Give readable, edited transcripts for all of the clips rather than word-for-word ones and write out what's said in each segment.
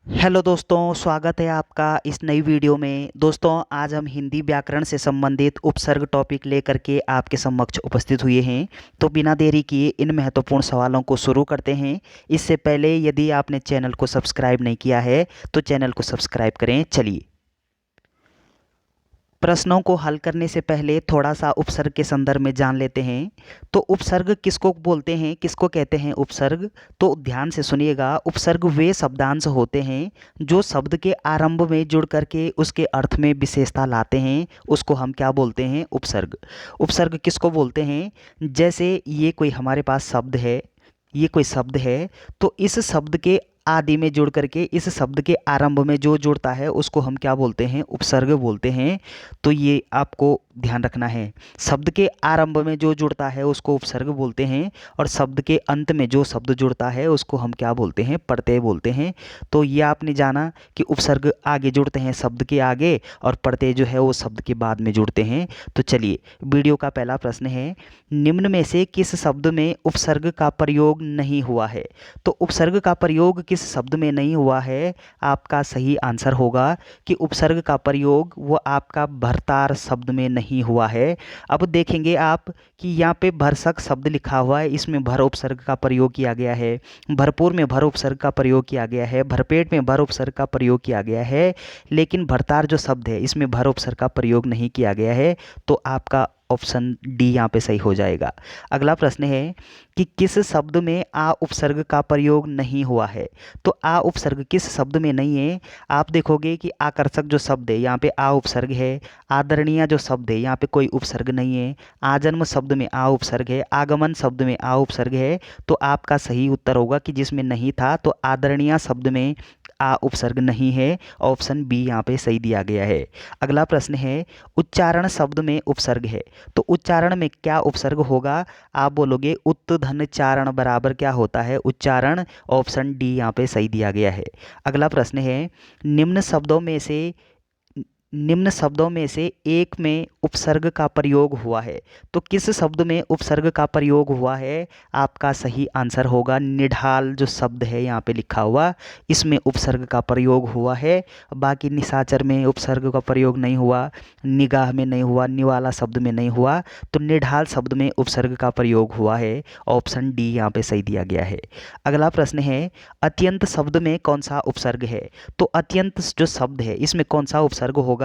Hello दोस्तों, स्वागत है आपका इस नई वीडियो में। दोस्तों, आज हम हिंदी व्याकरण से संबंधित उपसर्ग टॉपिक लेकर के आपके समक्ष उपस्थित हुए हैं। तो बिना देरी किए इन महत्वपूर्ण सवालों को शुरू करते हैं। इससे पहले यदि आपने चैनल को सब्सक्राइब नहीं किया है तो चैनल को सब्सक्राइब करें। चलिए, प्रश्नों को हल करने से पहले थोड़ा सा उपसर्ग के संदर्भ में जान लेते हैं। तो उपसर्ग किसको बोलते हैं, किसको कहते हैं उपसर्ग? तो ध्यान से सुनिएगा। उपसर्ग वे शब्दांश होते हैं जो शब्द के आरंभ में जुड़ करके उसके अर्थ में विशेषता लाते हैं, उसको हम क्या बोलते हैं? उपसर्ग। उपसर्ग किसको बोलते हैं? जैसे ये कोई हमारे पास शब्द है, ये कोई शब्द है, तो इस शब्द के आदि में जुड़ करके इस शब्द के आरंभ में जो जुड़ता है उसको हम क्या बोलते हैं? उपसर्ग बोलते हैं। तो ये आपको ध्यान रखना है। शब्द के आरंभ में जो जुड़ता है उसको उपसर्ग बोलते हैं, और शब्द के अंत में जो शब्द जुड़ता है उसको हम क्या बोलते हैं? प्रत्यय बोलते हैं। तो ये आपने जाना कि उपसर्ग आगे जुड़ते हैं शब्द के आगे, और प्रत्यय जो है वो शब्द के बाद में जुड़ते हैं। तो चलिए, वीडियो का पहला प्रश्न है, निम्न में से किस शब्द में उपसर्ग का प्रयोग नहीं हुआ है? तो उपसर्ग का प्रयोग किस शब्द में नहीं हुआ है? आपका सही आंसर होगा कि उपसर्ग का प्रयोग वो आपका भर्तार शब्द में नहीं हुआ है। अब देखेंगे आप कि यहाँ पे भरसक शब्द लिखा हुआ है, इसमें भर उपसर्ग का प्रयोग किया गया है। भरपूर में भर उपसर्ग का प्रयोग किया गया है। भरपेट में भर उपसर्ग का प्रयोग किया गया है। लेकिन भरतार जो शब्द है इसमें भर उपसर्ग का प्रयोग नहीं किया गया है। तो आपका ऑप्शन डी यहाँ पे सही हो जाएगा। अगला प्रश्न है कि किस शब्द में आ उपसर्ग का प्रयोग नहीं हुआ है? तो आ उपसर्ग किस शब्द में नहीं है? आप देखोगे कि आकर्षक जो शब्द है यहाँ पे आ उपसर्ग है। आदरणीय जो शब्द है यहाँ पे कोई उपसर्ग नहीं है। आजन्म शब्द में आ उपसर्ग है। आगमन शब्द में आ उपसर्ग है। तो आपका सही उत्तर होगा कि जिसमें नहीं था, तो आदरणीय शब्द में आ उपसर्ग नहीं है। ऑप्शन बी यहाँ पे सही दिया गया है। अगला प्रश्न है, उच्चारण शब्द में उपसर्ग है, तो उच्चारण में क्या उपसर्ग होगा? आप बोलोगे उत धन चारण बराबर क्या होता है? उच्चारण। ऑप्शन डी यहाँ पे सही दिया गया है। अगला प्रश्न है, निम्न शब्दों में से एक में उपसर्ग का प्रयोग हुआ है, तो किस शब्द में उपसर्ग का प्रयोग हुआ है? आपका सही आंसर होगा निढाल जो शब्द है यहाँ पे लिखा हुआ, इसमें उपसर्ग का प्रयोग हुआ है। बाकी निशाचर में उपसर्ग का प्रयोग नहीं हुआ, निगाह में नहीं हुआ, निवाला शब्द में नहीं हुआ। तो निढाल शब्द में उपसर्ग का प्रयोग हुआ है। ऑप्शन डी यहाँ पे सही दिया गया है। अगला प्रश्न है, अत्यंत शब्द में कौन सा उपसर्ग है? तो अत्यंत जो शब्द है इसमें कौन सा उपसर्ग होगा?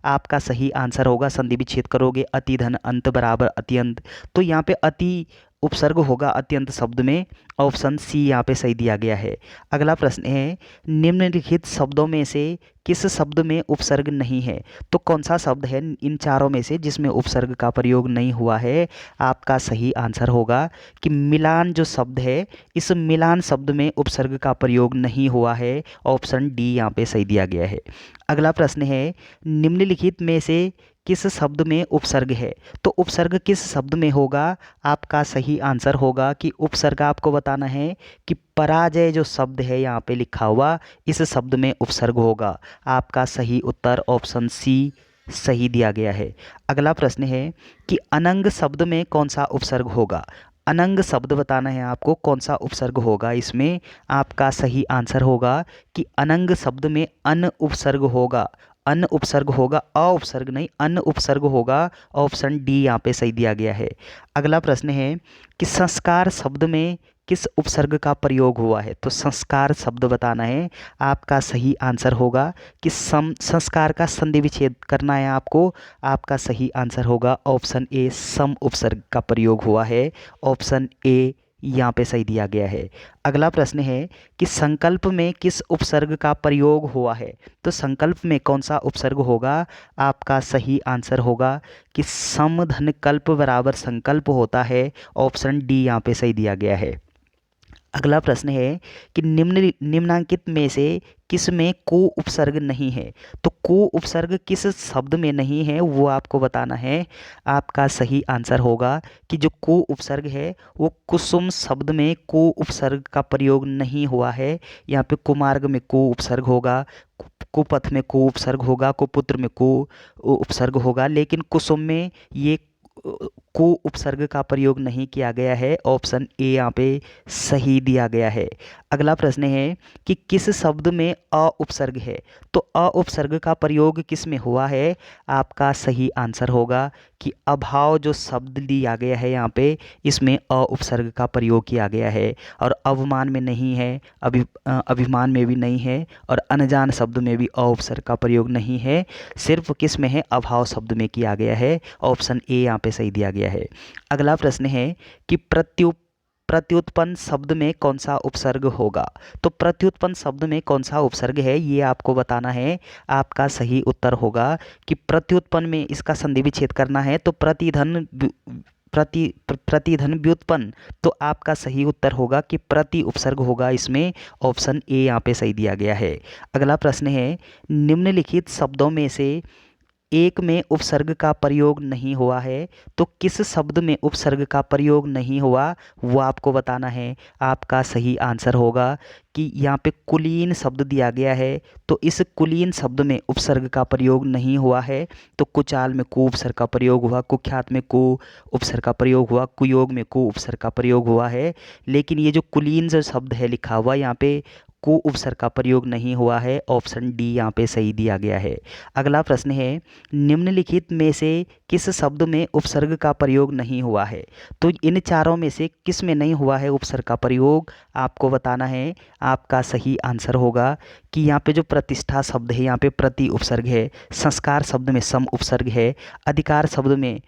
आपका सही आंसर होगा, संधि विच्छेद करोगे, अति धन अंत बराबर अत्यंत। तो यहाँ पे अति उपसर्ग होगा अत्यंत शब्द में। ऑप्शन सी यहाँ पे सही दिया गया है। अगला प्रश्न है, निम्नलिखित शब्दों में से किस शब्द में उपसर्ग नहीं है? तो कौन सा शब्द है इन चारों में से जिसमें उपसर्ग का प्रयोग नहीं हुआ है? आपका सही आंसर होगा कि मिलान जो शब्द है, इस मिलान शब्द में उपसर्ग का प्रयोग नहीं हुआ है। ऑप्शन डी यहाँ पे सही दिया गया है। अगला प्रश्न है, निम्नलिखित में से किस शब्द में उपसर्ग है? तो उपसर्ग किस शब्द में होगा? आपका सही आंसर होगा कि उपसर्ग आपको बताना है कि पराजय जो शब्द है यहाँ पे लिखा हुआ, इस शब्द में उपसर्ग होगा। आपका सही उत्तर ऑप्शन सी सही दिया गया है। अगला प्रश्न है कि अनंग शब्द में कौन सा उपसर्ग होगा? अनंग शब्द बताना है आपको, कौन सा उपसर्ग होगा इसमें? आपका सही आंसर होगा कि अनंग शब्द में अन उपसर्ग होगा। अन उपसर्ग होगा, अ उपसर्ग नहीं, अन उपसर्ग होगा। ऑप्शन डी यहाँ पे सही दिया गया है। अगला प्रश्न है कि संस्कार शब्द में किस उपसर्ग का प्रयोग हुआ है? तो संस्कार शब्द बताना है। आपका सही आंसर होगा कि संस्कार का संधि विच्छेद करना है आपको। आपका सही आंसर होगा ऑप्शन ए, सम उपसर्ग का प्रयोग हुआ है। ऑप्शन ए यहाँ पे सही दिया गया है। अगला प्रश्न है कि संकल्प में किस उपसर्ग का प्रयोग हुआ है? तो संकल्प में कौन सा उपसर्ग होगा? आपका सही आंसर होगा कि समधन कल्प बराबर संकल्प होता है। ऑप्शन डी यहाँ पे सही दिया गया है। अगला प्रश्न है कि निम्नांकित में से किस में को उपसर्ग नहीं है? तो को उपसर्ग किस शब्द में नहीं है वो आपको बताना है। आपका सही आंसर होगा कि जो को उपसर्ग है वो कुसुम शब्द में को उपसर्ग का प्रयोग नहीं हुआ है। यहाँ पे कुमार्ग में को उपसर्ग होगा, कुपथ में को उपसर्ग होगा, कुपुत्र में को उपसर्ग होगा, लेकिन कुसुम में ये को उपसर्ग का प्रयोग नहीं किया गया है। ऑप्शन ए यहाँ पे सही दिया गया है। अगला प्रश्न है कि किस शब्द में अ उपसर्ग है? तो अ उपसर्ग का प्रयोग किस में हुआ है? आपका सही आंसर होगा कि अभाव जो शब्द दिया गया है यहाँ पे, इसमें अ उपसर्ग का प्रयोग किया गया है। और अवमान में नहीं है, अभिमान में भी नहीं है, और अनजान शब्द में भी अ उपसर्ग का प्रयोग नहीं है। सिर्फ किस में है? अभाव शब्द में किया गया है। ऑप्शन ए यहाँ पे सही दिया गया है। अगला प्रश्न है कि प्रत्युत्पन्न शब्द में कौन सा उपसर्ग होगा? तो प्रत्युत्पन्न शब्द में कौन सा उपसर्ग है, ये आपको बताना है। आपका सही उत्तर होगा कि प्रत्युत्पन्न में इसका संधि विच्छेद करना है, तो प्रतिधन व्युत्पन्न। तो आपका सही उत्तर होगा कि प्रति उपसर्ग होगा इसमें। ऑप्शन ए यहाँ पे सही दिया गया है। अगला प्रश्न है निम्नलिखित शब्दों में से एक में उपसर्ग का प्रयोग नहीं हुआ है। तो किस शब्द में उपसर्ग का प्रयोग नहीं हुआ, वो आपको बताना है। आपका सही आंसर होगा कि यहाँ पे कुलीन शब्द दिया गया है, तो इस कुलीन शब्द में उपसर्ग का प्रयोग नहीं हुआ है। तो कुचाल में कु उपसर्ग का प्रयोग हुआ, कुख्यात में कु उपसर्ग का प्रयोग हुआ, कुयोग में कु उपसर्ग का प्रयोग हुआ है। लेकिन ये जो कुलीन जो शब्द है लिखा हुआ, यहाँ पे को उपसर्ग का प्रयोग नहीं हुआ है। ऑप्शन डी यहाँ पे सही दिया गया है। अगला प्रश्न है निम्नलिखित में से किस शब्द में उपसर्ग का प्रयोग नहीं हुआ है? तो इन चारों में से किस में नहीं हुआ है उपसर्ग का प्रयोग, आपको बताना है। आपका सही आंसर होगा कि यहाँ पे जो प्रतिष्ठा शब्द है, यहाँ पे प्रति उपसर्ग है। संस्कार शब्द में सम उपसर्ग है। अधिकार शब्द में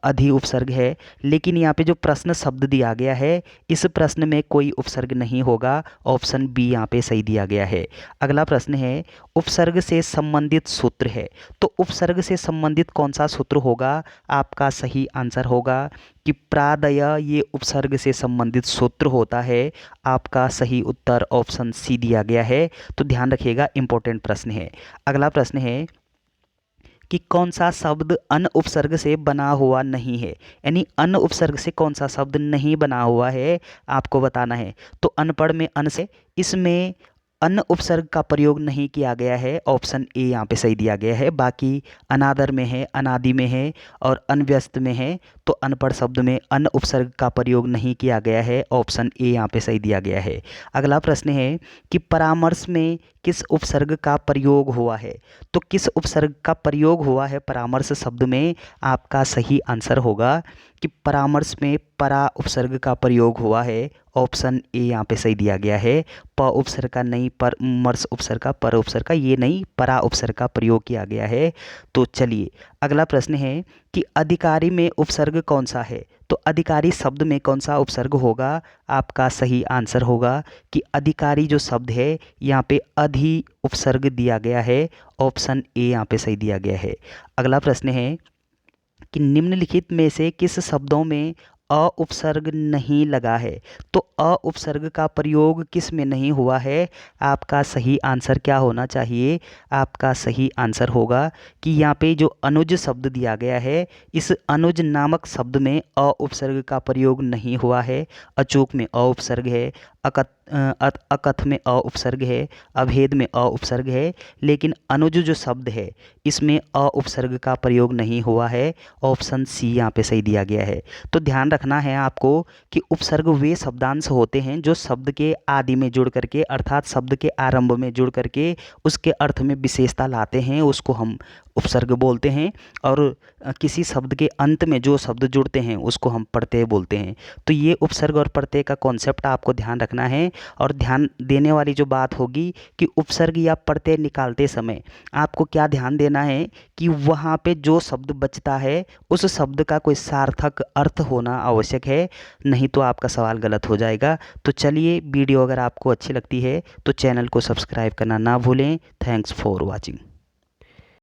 अधि उपसर्ग है। लेकिन यहाँ पे जो प्रश्न शब्द दिया गया है, इस प्रश्न में कोई उपसर्ग नहीं होगा। ऑप्शन बी यहाँ पे सही दिया गया है। अगला प्रश्न है उपसर्ग से संबंधित सूत्र है। तो उपसर्ग से संबंधित कौन सा सूत्र होगा? आपका सही आंसर होगा कि प्रादय ये उपसर्ग से संबंधित सूत्र होता है। आपका सही उत्तर ऑप्शन सी दिया गया है। तो ध्यान रखिएगा, इंपॉर्टेंट प्रश्न है। अगला प्रश्न है कि कौन सा शब्द अन उपसर्ग से बना हुआ नहीं है? यानी अन उपसर्ग से कौन सा शब्द नहीं बना हुआ है, आपको बताना है। तो अनपढ़ में अन से, इसमें अन उपसर्ग का प्रयोग नहीं किया गया है। ऑप्शन ए यहाँ पे सही दिया गया है। बाकी अनादर में है, अनादि में है और अनव्यस्त में है। तो अनपढ़ शब्द में अन उपसर्ग का प्रयोग नहीं किया गया है। ऑप्शन ए यहाँ पे सही दिया गया है। अगला प्रश्न है कि परामर्श में किस उपसर्ग का प्रयोग हुआ है? तो किस उपसर्ग का प्रयोग हुआ है परामर्श शब्द में? आपका सही आंसर होगा कि परामर्श में परा उपसर्ग का प्रयोग हुआ है। ऑप्शन ए यहाँ पे सही दिया गया है। प उपसर्ग का नहीं, परमर्श उपसर्ग का, पर उपसर्ग का ये नहीं, परा उपसर्ग का प्रयोग किया गया है। तो चलिए अगला प्रश्न है कि अधिकारी में उपसर्ग कौन सा है? तो अधिकारी शब्द में कौन सा उपसर्ग होगा? आपका सही आंसर होगा कि अधिकारी जो शब्द है, यहाँ पे अधि उपसर्ग दिया गया है। ऑप्शन ए यहाँ पे सही दिया गया है। अगला प्रश्न है कि निम्नलिखित में से किस शब्दों में अ उपसर्ग नहीं लगा है? तो अ उपसर्ग का प्रयोग किस में नहीं हुआ है? आपका सही आंसर क्या होना चाहिए? आपका सही आंसर होगा कि यहाँ पे जो अनुज शब्द दिया गया है, इस अनुज नामक शब्द में अ उपसर्ग का प्रयोग नहीं हुआ है। अचूक में अ उपसर्ग है, अकथ में अ उपसर्ग है, अभेद में अ उपसर्ग है। लेकिन अनुज जो शब्द है, इसमें अ उपसर्ग का प्रयोग नहीं हुआ है। ऑप्शन सी यहाँ पे सही दिया गया है। तो ध्यान रखना है आपको कि उपसर्ग वे शब्दांश होते हैं जो शब्द के आदि में जुड़ करके, अर्थात शब्द के आरंभ में जुड़ करके उसके अर्थ में विशेषता लाते हैं, उसको हम उपसर्ग बोलते हैं। और किसी शब्द के अंत में जो शब्द जुड़ते हैं उसको हम प्रत्यय बोलते हैं। तो ये उपसर्ग और प्रत्यय का कॉन्सेप्ट आपको ध्यान रखना है। और ध्यान देने वाली जो बात होगी कि उपसर्ग या प्रत्यय निकालते समय आपको क्या ध्यान देना है कि वहाँ पे जो शब्द बचता है उस शब्द का कोई सार्थक अर्थ होना आवश्यक है, नहीं तो आपका सवाल गलत हो जाएगा। तो चलिए, वीडियो अगर आपको अच्छी लगती है तो चैनल को सब्सक्राइब करना ना भूलें। Thanks for watching.